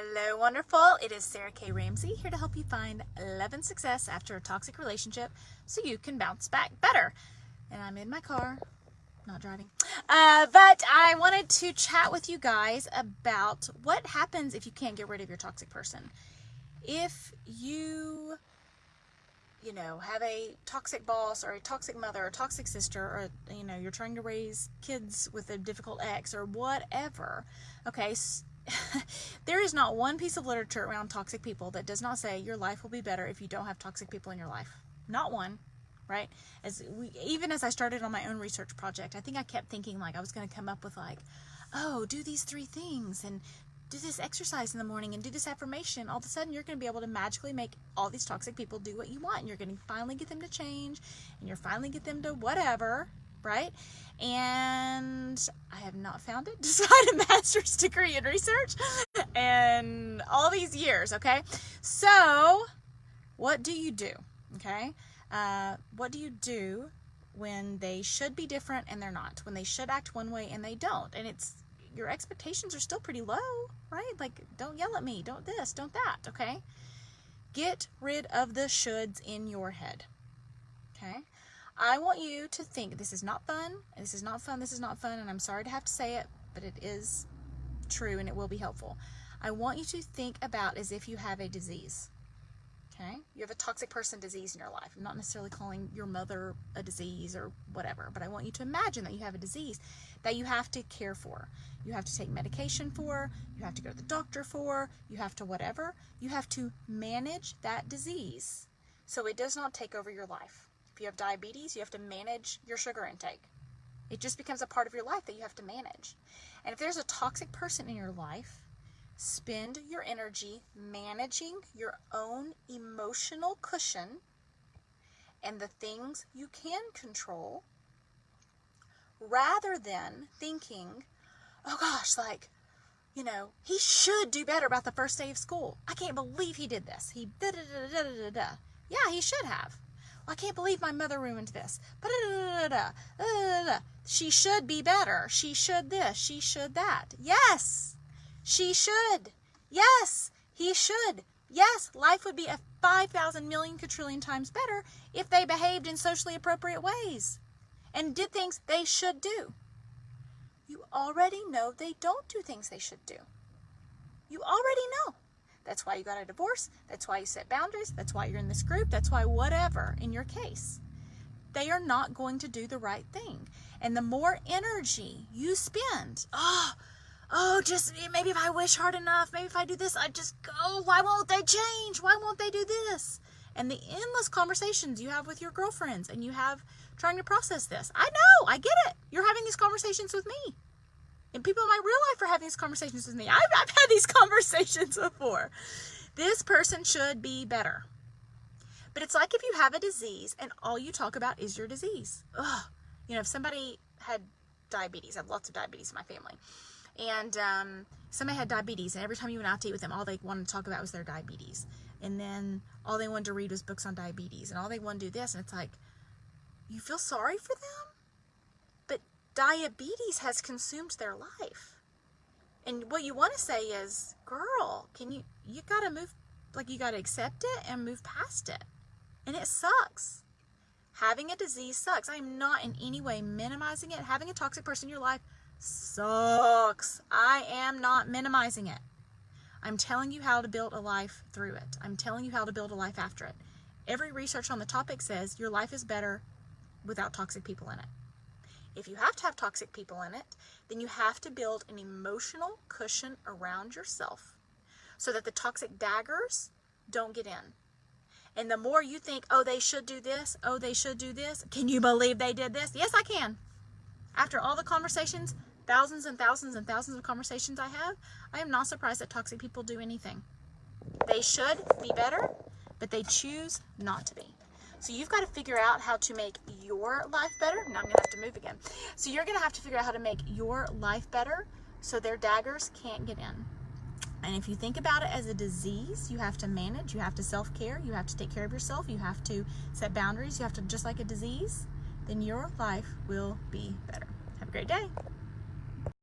Hello, wonderful. It is Sarah K Ramsey here to help you find love and success after a toxic relationship so you can bounce back better. And I'm in my car, not driving. But I wanted to chat with you guys about what happens if you can't get rid of your toxic person. If you have a toxic boss or a toxic mother or a toxic sister, or, you're trying to raise kids with a difficult ex or whatever. Okay, there is not one piece of literature around toxic people that does not say your life will be better if you don't have toxic people in your life. Not one, right? Even as I started on my own research project, I think I kept thinking I was going to come up with do these 3 things and do this exercise in the morning and do this affirmation. All of a sudden, you're going to be able to magically make all these toxic people do what you want. And you're going to finally get them to change, and you're finally get them to whatever, right? And I have not found it despite a master's degree in research and all these years, okay? So what do you do, okay? What do you do when they should be different and they're not? When they should act one way and they don't? And your expectations are still pretty low, right? Don't yell at me, don't this, don't that, okay? Get rid of the shoulds in your head, okay? I want you to think, this is not fun, this is not fun, this is not fun, and I'm sorry to have to say it, but it is true and it will be helpful. I want you to think about as if you have a disease, okay? You have a toxic person disease in your life. I'm not necessarily calling your mother a disease or whatever, but I want you to imagine that you have a disease that you have to care for. You have to take medication for, you have to go to the doctor for, you have to whatever. You have to manage that disease so it does not take over your life. If you have diabetes, you have to manage your sugar intake. It just becomes a part of your life that you have to manage. And if there's a toxic person in your life, spend your energy managing your own emotional cushion and the things you can control, rather than thinking, oh gosh, he should do better about the first day of school. I can't believe he did this. He da-da-da-da-da-da-da. Yeah, he should have. I can't believe my mother ruined this. She should be better. She should this. She should that. Yes, she should. Yes, he should. Yes, life would be 5,000 million quadrillion times better if they behaved in socially appropriate ways and did things they should do. You already know they don't do things they should do. You already know. That's why you got a divorce. That's why you set boundaries. That's why you're in this group. That's why whatever in your case. They are not going to do the right thing. And the more energy you spend, just maybe if I wish hard enough, maybe if I do this, why won't they change? Why won't they do this? And the endless conversations you have with your girlfriends and you have trying to process this. I know, I get it. You're having these conversations with me. And people in my real life are having these conversations with me. I've had these conversations before. This person should be better. But it's like if you have a disease and all you talk about is your disease. If somebody had diabetes, I have lots of diabetes in my family. And somebody had diabetes, and every time you went out to eat with them, all they wanted to talk about was their diabetes. And then all they wanted to read was books on diabetes. And all they wanted to do this. And it's you feel sorry for them? But diabetes has consumed their life. And what you want to say is, girl, you got to move, you got to accept it and move past it. And it sucks. Having a disease sucks. I'm not in any way minimizing it. Having a toxic person in your life sucks. I am not minimizing it. I'm telling you how to build a life through it. I'm telling you how to build a life after it. Every research on the topic says your life is better without toxic people in it. If you have to have toxic people in it, then you have to build an emotional cushion around yourself so that the toxic daggers don't get in. And the more you think, they should do this, they should do this, can you believe they did this? Yes, I can. After all the conversations, thousands and thousands and thousands of conversations I have, I am not surprised that toxic people do anything. They should be better, but they choose not to be. So you've got to figure out how to make your life better. Now I'm going to have to move again. So you're going to have to figure out how to make your life better so their daggers can't get in. And if you think about it as a disease, you have to manage, you have to self-care, you have to take care of yourself, you have to set boundaries, you have to, just like a disease, then your life will be better. Have a great day.